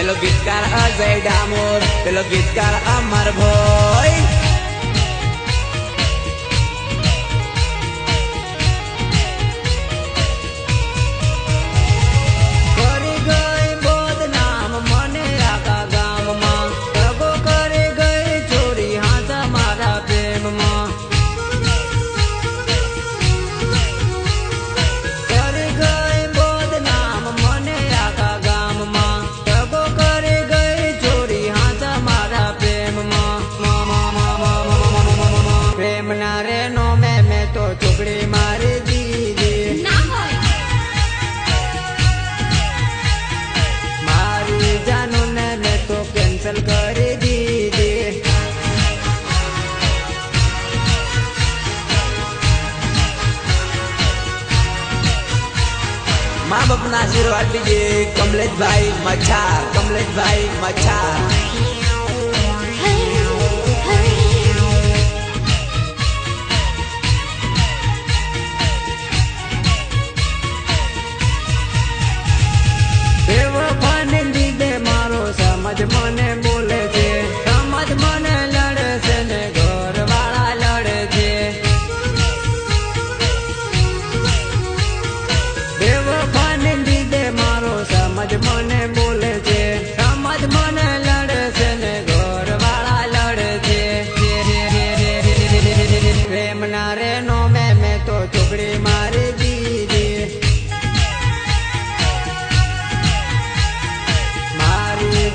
પેલો ગીતકાર અજય ડામોર, પેલો ગીતકાર અમરભાઈ. माँ बाप ना आशीर्वाद दीजिए कमलेश भाई मच्छार, कमलेश भाई मच्छार. बेवफाने લીધે મારો સમજ મને બોલે છે, સમજ મને લડે છે ને ઘરવાળા લડે છે. બેવફાને લીધે મારો સમજ મને બોલે છે, સમજ મને લડે છે ને ઘરવાળા લડે છે. પ્રેમના રેનો મેં તો ચોકડી મારી દીધી,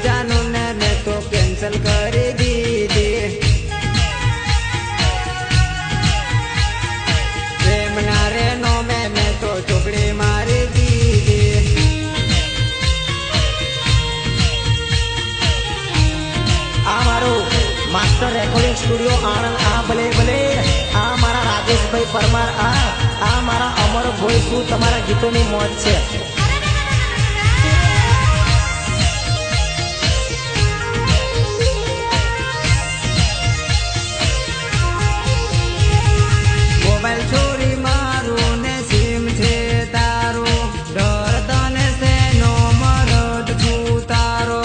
જાનુ ને તો કેન્સલ કરી દીધી. પ્રેમના રેનો મેં તો ચોકડી મારી દીધી. આ મારું માસ્ટર રેકોર્ડિંગ સ્ટુડિયો આણંદ, આ ભલે ભલે, આ મારા રાજેશભાઈ પરમાર, આ મારા અમરભાઈ, શું તમારા ગીતોની મોજ છે. મોબાઈલ ચોરી મારું ને સીમ છે તારું, ડર તને શેનો મરદ છું તારો.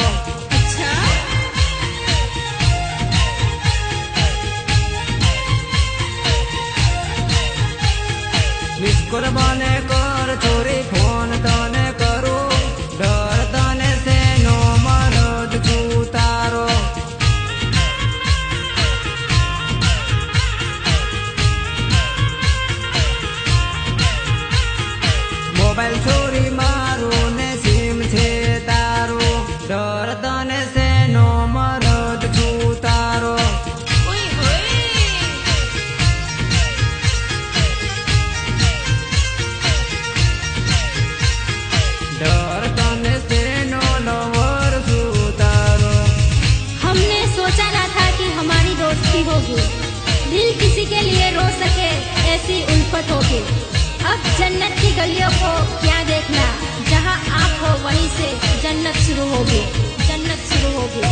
નિષ્કુર બને કર ચોરી ફોન તને કરું, ડર તને શેનો મરદ છું તારો. મોબાઈલ ચોરી મારું ને સીમ છે તારું, ડર તને શેનો મરદ છું તારો. डर तने शेनो लवर છું તારો. हमने सोचा ना था कि हमारी दोस्ती होगी, दिल किसी के लिए रो सके ऐसी उल्फत होगी. अब जन्नत की गलियों को क्या देखना, जहाँ आप हो वहीं से जन्नत शुरू होगी, जन्नत शुरू होगी.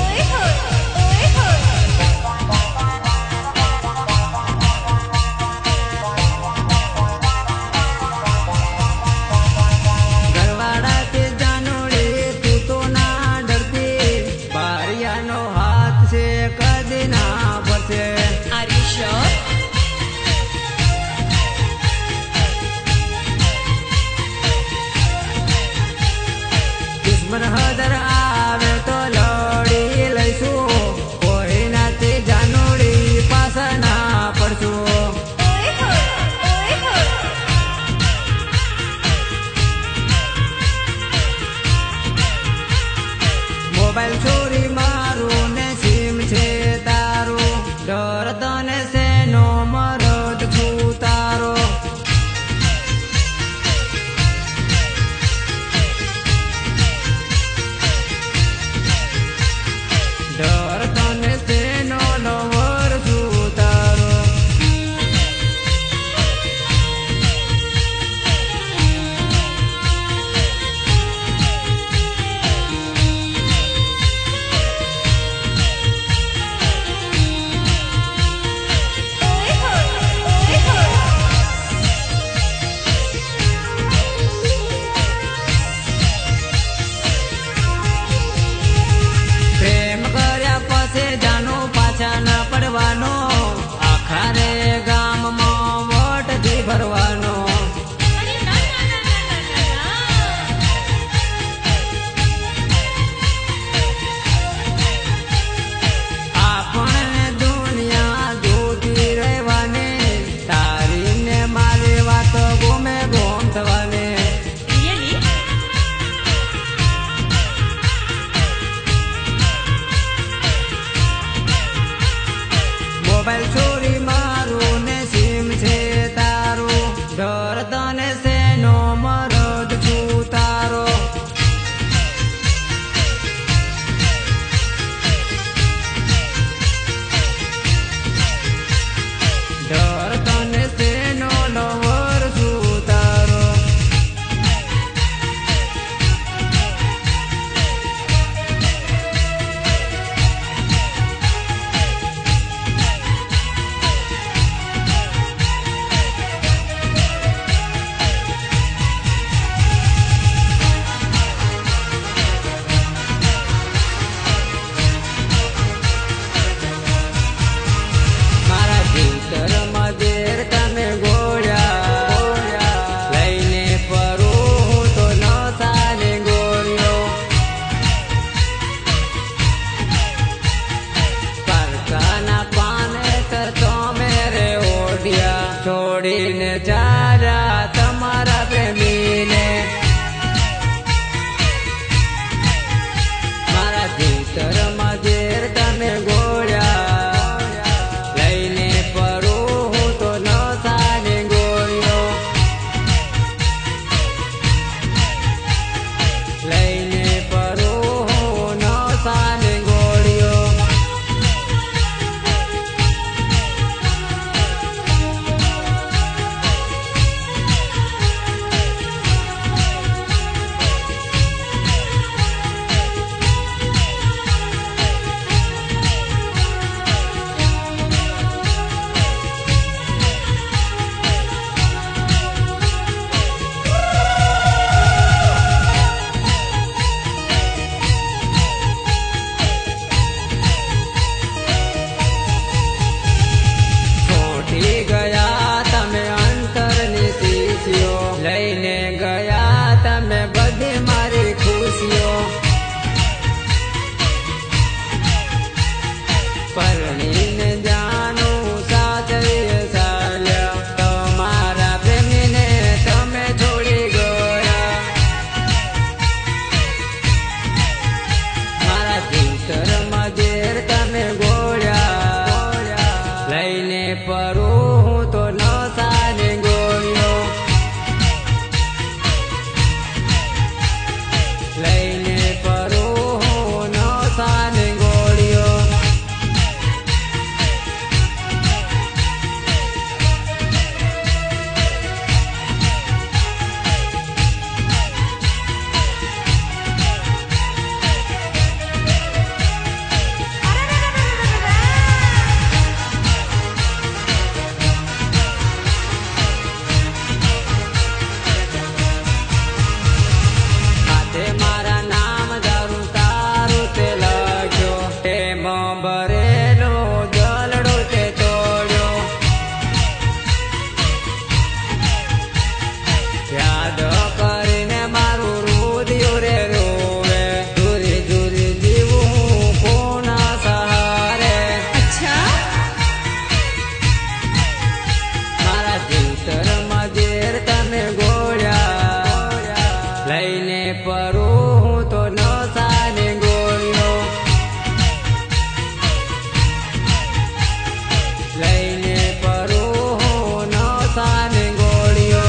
ઘરવાળા કે જાનોડે તું તો ના ડરતી, ભારિયાનો હાથ છે કદી ના પડશે. Are you sure? પરું હું તો નશાની ગોળીઓ, લઈને પરું હું નશાની ગોળીઓ.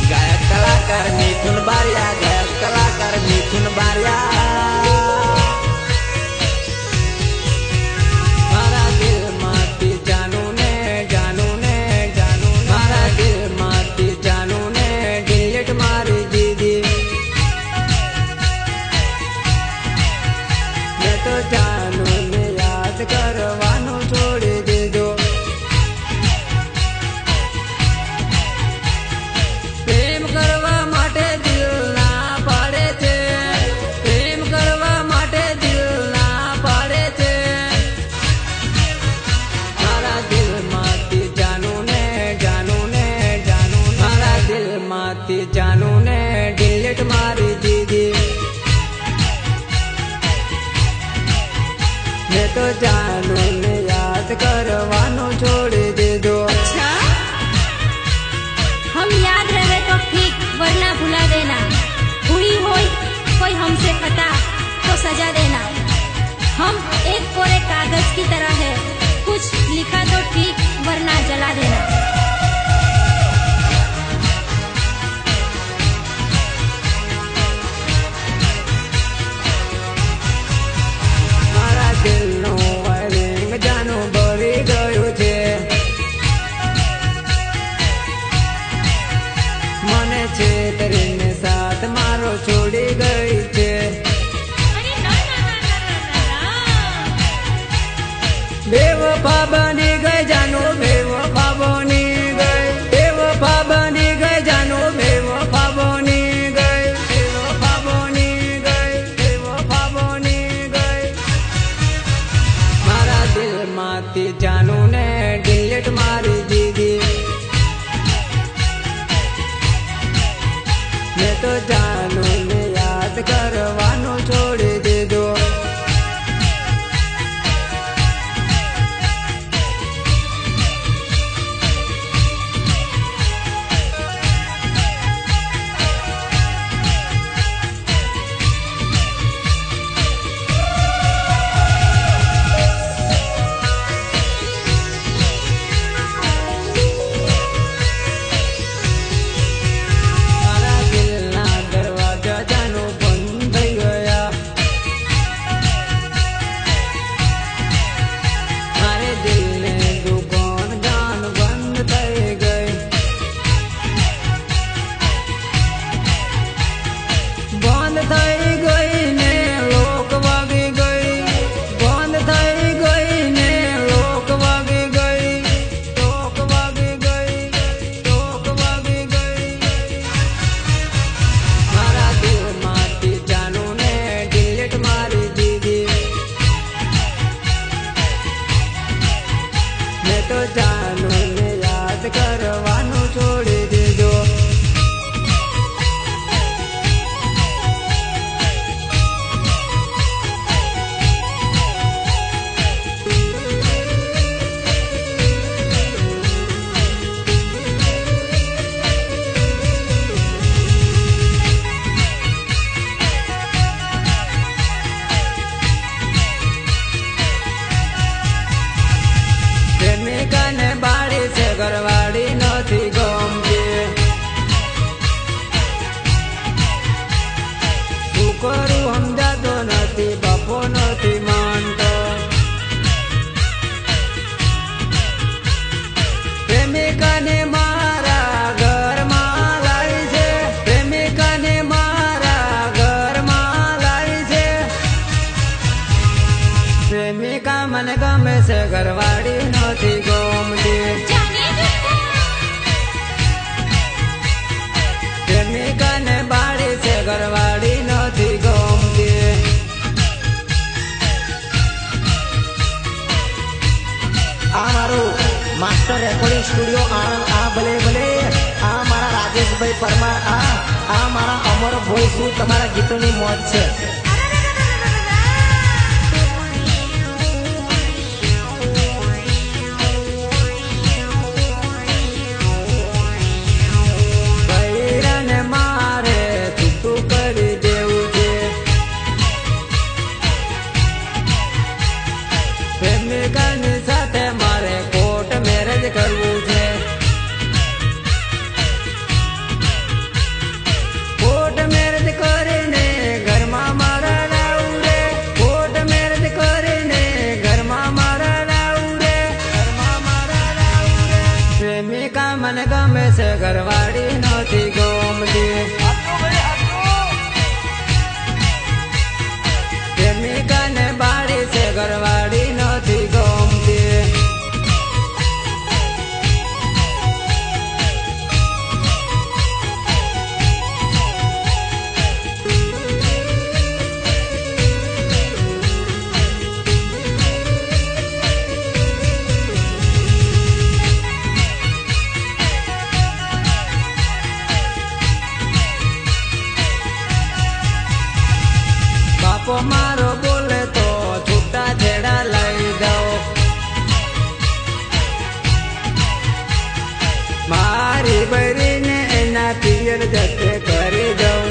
ગાયક કલાકાર મિથુન બારિયા, ગાયક કલાકાર મિથુન બારિયા. મારા દિલમાંથી જાનું ને જાનું ને જાનું, મારા દિલમાંથી જાનું ને ડિલીટ મારી દીધી. મેં તો જાનું ને યાદ કરવાનું છોડી દીધો. પ્રેમ કરવા માટે દિલ ના પાડે છે, પ્રેમ કરવા માટે દિલ ના પાડે છે. મારા દિલમાંથી જાનું ને જાનું ને જાનું, મારા દિલમાંથી જાનું ને ડિલીટ મારી દીધી. મેં તો જાનું ને યાદ કરવાનું છોડી દીધો. अच्छा, हम याद रहे तो ठीक, वरना भुला देना. हुई होई कोई हमसे खता तो सजा देना. हम एक कोरे कागज की तरह है, कुछ लिखा तो ठीक, वरना जला देना. મારા દિલનું વાયરિંગ જાનું ભરી ગયું છે. મને છેતરીને સાથ મારો છોડી ગઈ છે. બેવફા બની ગઈ જાનું, બેવફા બની ગઈ, બેવફા બની ગઈ જાનું, બેવફા બની ગઈ, બેવફા બની ગઈ, બેવફા બની ગઈ. મારા દિલમાંથી જાનું ને ડિલીટ મારી દીધી. મેં તો જાનું ને યાદ કરવાનું છોડી દીધો. મારા દિલના દરવાજા જાનું બંધ થઈ ગયા. મારે દિલને દુકાન જાન બંધ થઈ ગઈ. બંધ થઈ ગઈ ને લોક વાગી ગઈ, બંધ થઈ ગઈ ને લોક વાગી ગઈ, લોક વાગી ગઈ, લોક વાગી ગઈ. મારા દિલમાંથી જાનું ને ડિલીટ મારી દીધી. મેં તો જાનું ને યાદ કરવાનું છોડી દીધો. પ્રેમિકાને બાળી છે ઘરવાળી નથી ગમતી. શું કરું સમજાતો નથી, બાપો નથી માનતો. પ્રેમિકાને મારા ઘરમાં લાવી છે, પ્રેમિકાને મારા ઘરમાં લાવી છે. પ્રેમિકા મને ગમે છે, ઘરવાળી નથી ગમતી. પ્રેમિકાને બાળી છે ઘરવાળી નથી ગમતી. હોઈશું તમારા ગીતોની મોજ છે. બૈરાને મારે છૂટું કરી દેવું છે, પ્રેમિકાની સાથે મારે કોર્ટ મેરેજ કરવું છે. કોર્ટ મેરેજ કરીને ઘરમાં મારા લાવું રે, કોર્ટ મેરેજ કરીને ઘરમાં મારા લાવું રે, ઘરમાં મારા લાવું રે. પ્રેમિકા મને ગમે છે, ઘરવાળી નથી ગમતી. પ્રેમિકાને બાળી છે, ઘરવાળી નથી ગમતી. બાપો મારો બોલે તો છૂટા છેડા લઈ દઉં, મારી બૈરીને એના પિયર જતે કરી દઉં.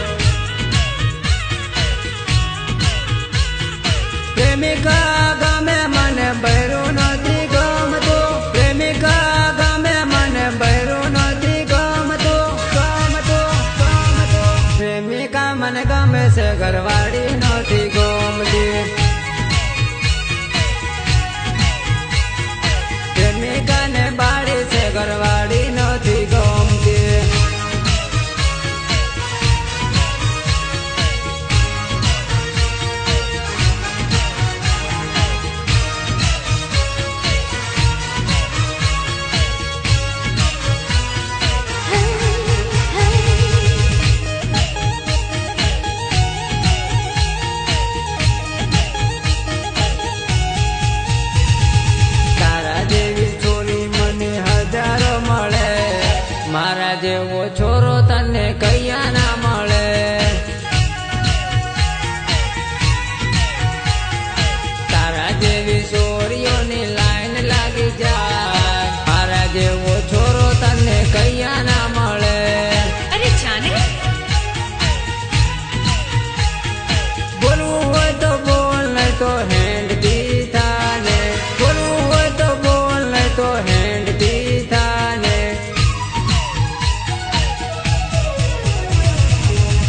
પ્રેમિકા ગમે મને બૈરું નથી ગમતું, પ્રેમિકા ગમે મને બૈરું નથી ગમતું, ગમતું, ગમતું. પ્રેમિકા મને ગમે છે, ઘરવાળી નથી ગમતી. પ્રેમિકાને બાળી છે, ઘરવાળી નથી ગમતી. તારા જેવી છોરી મને હજારો મળે, મારા જેવો છોરો તને કૈયા ના મળે. તારા જેવી છોરીઓની લાઈન લાગી જાય, મારા જેવો છોરો તને કૈયા ના મળે. અરે જાને બોલવું હોય તો બોલ, નહીં તો હેન્ડ દીધાને. બોલવું હોય તો બોલ, નહીં તો હેન્ડ દીધાને.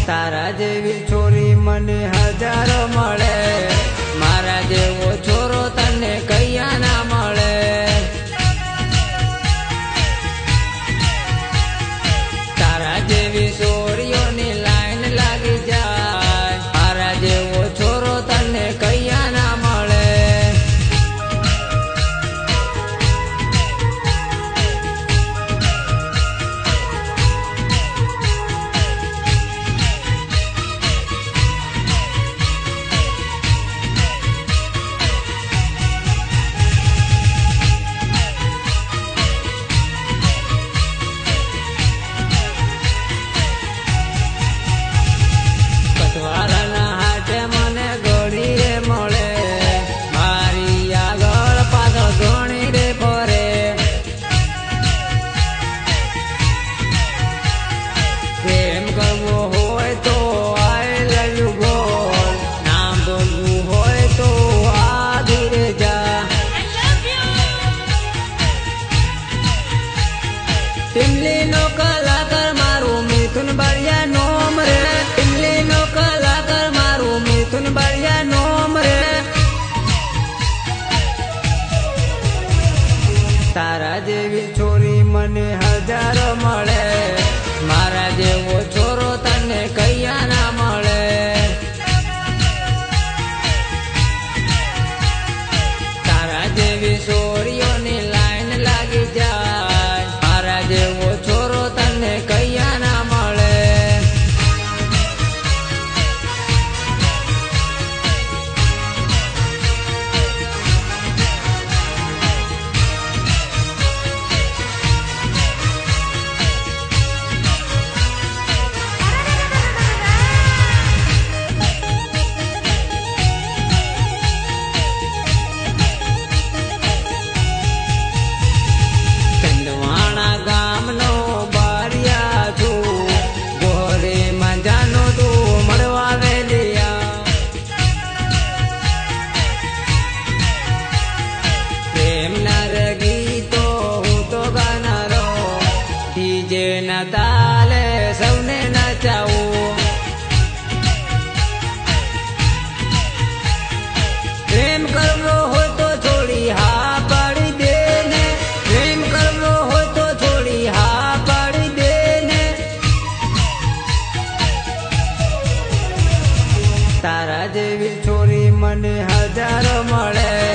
તારા જેવી છોરી મને હજારો મળે, મારા જેવો છોરો તને કૈયા ના મળે. તારા જેવી છોરીઓની લાઈન લાગી જાય, મારા જેવો છોરો તને કૈયા ના મળે. તારા જેવી છોરી મને હજારો મળે.